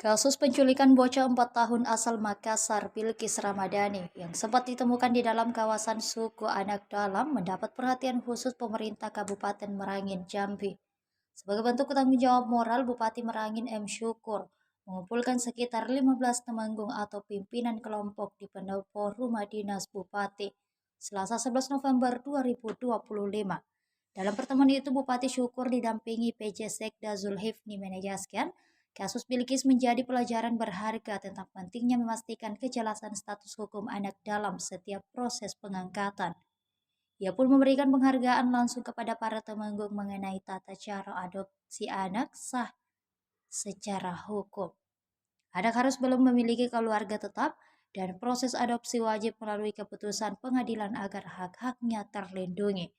Kasus penculikan bocah 4 tahun asal Makassar, Bilqis Ramadhani, yang sempat ditemukan di dalam kawasan suku Anak Dalam mendapat perhatian khusus pemerintah Kabupaten Merangin, Jambi. Sebagai bentuk tanggung jawab moral, Bupati Merangin M. Syukur mengumpulkan sekitar 15 temenggung atau pimpinan kelompok di pendopo Rumah Dinas Bupati, Selasa 11 November 2025. Dalam pertemuan itu, Bupati Syukur didampingi PJ Sekda Zulhifni menegaskan, kasus Bilqis menjadi pelajaran berharga tentang pentingnya memastikan kejelasan status hukum anak dalam setiap proses pengangkatan. Ia pun memberikan penghargaan langsung kepada para temenggung mengenai tata cara adopsi anak sah secara hukum. Anak harus belum memiliki keluarga tetap dan proses adopsi wajib melalui keputusan pengadilan agar hak-haknya terlindungi.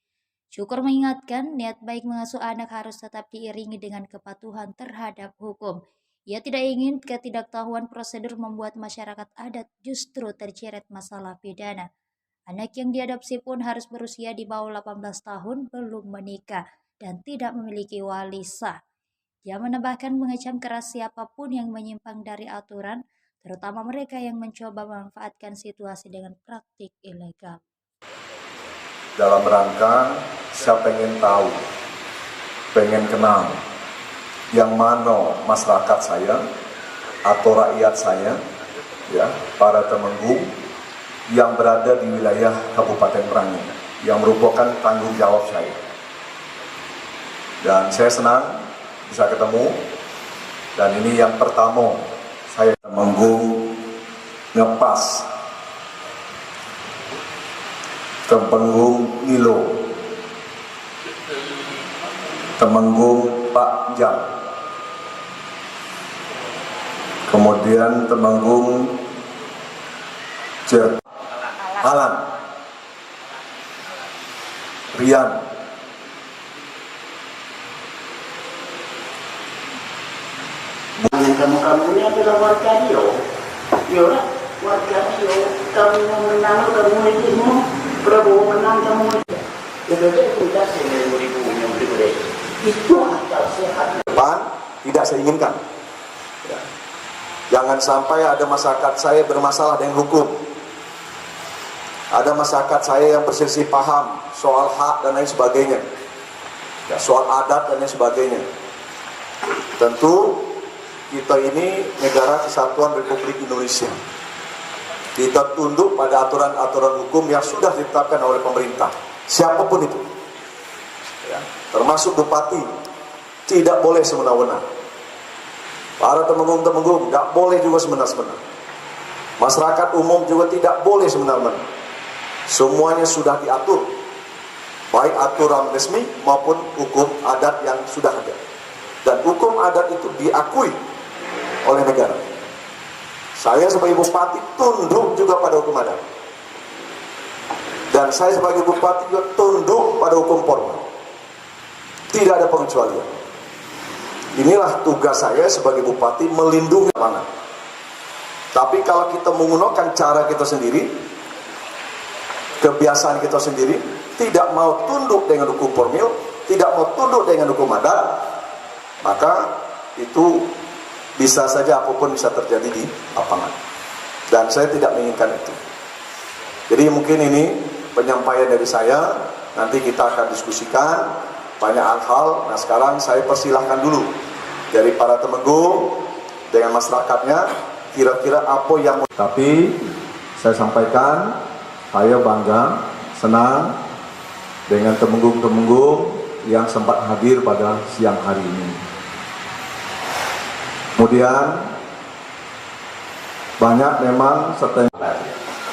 Syukur mengingatkan, niat baik mengasuh anak harus tetap diiringi dengan kepatuhan terhadap hukum. Ia tidak ingin ketidaktahuan prosedur membuat masyarakat adat justru terjerat masalah pidana. Anak yang diadopsi pun harus berusia di bawah 18 tahun, belum menikah, dan tidak memiliki wali sah. Dia menambahkan mengecam keras siapapun yang menyimpang dari aturan, terutama mereka yang mencoba memanfaatkan situasi dengan praktik ilegal. Dalam rangka saya pengen tahu, pengen kenal yang mana masyarakat saya atau rakyat saya, ya, para temenggung yang berada di wilayah Kabupaten Merangin yang merupakan tanggung jawab saya. Dan saya senang bisa ketemu, dan ini yang pertama saya temenggung ngepas Temenggung Milo, Temenggung Pak Jam, kemudian Temenggung Alan, Rian, kamu ini adalah warga Rio, ya warga Rio, kamu menang, kamu itu semua. Prabowo menang, kamu itu tidak itu akal sehat. Tidak saya inginkan. Ya. Jangan sampai ada masyarakat saya bermasalah dengan hukum. Ada masyarakat saya yang berselisih paham soal hak dan lain sebagainya. Ya, soal adat dan lain sebagainya. Tentu kita ini negara kesatuan Republik Indonesia. Kita tunduk pada aturan-aturan hukum yang sudah ditetapkan oleh pemerintah, siapapun itu, ya, termasuk bupati, tidak boleh semena-mena. Para temenggung-temenggung tidak boleh juga semena-mena. Masyarakat umum juga tidak boleh semena-mena. Semuanya sudah diatur, baik aturan resmi maupun hukum adat yang sudah ada. Dan hukum adat itu diakui oleh negara. Saya sebagai bupati tunduk juga pada hukum adat. Dan saya sebagai bupati juga tunduk pada hukum formal. Tidak ada pengecualian. Inilah tugas saya sebagai bupati, melindungi amanah. Tapi kalau kita menggunakan cara kita sendiri, kebiasaan kita sendiri, tidak mau tunduk dengan hukum formil, tidak mau tunduk dengan hukum adat, maka itu bisa saja apapun bisa terjadi di lapangan. Dan saya tidak menginginkan itu. Jadi mungkin ini penyampaian dari saya. Nanti kita akan diskusikan banyak hal. Nah sekarang saya persilahkan dulu dari para temenggung dengan masyarakatnya, kira-kira apa yang. Tapi saya sampaikan, saya bangga, senang dengan temenggung-temenggung yang sempat hadir pada siang hari ini. Kemudian banyak memang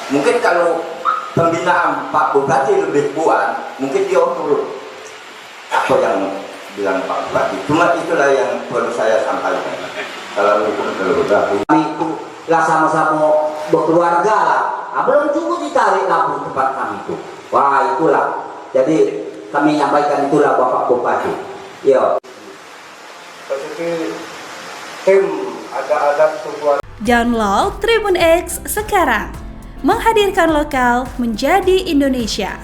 mungkin kalau pembinaan Pak Bupati lebih kuat, mungkin dia turun apa yang bilang Pak Bupati. Cuma itulah yang perlu saya sampaikan. Kalau hukum terlalu kami itu lah sama-sama berkeluarga lah. Belum cukup ditarik lampu tempat kami itu. Wah itulah. Jadi kami nyampaikan itulah Bapak Bupati. Yo. Download Tribun X sekarang, menghadirkan lokal menjadi Indonesia.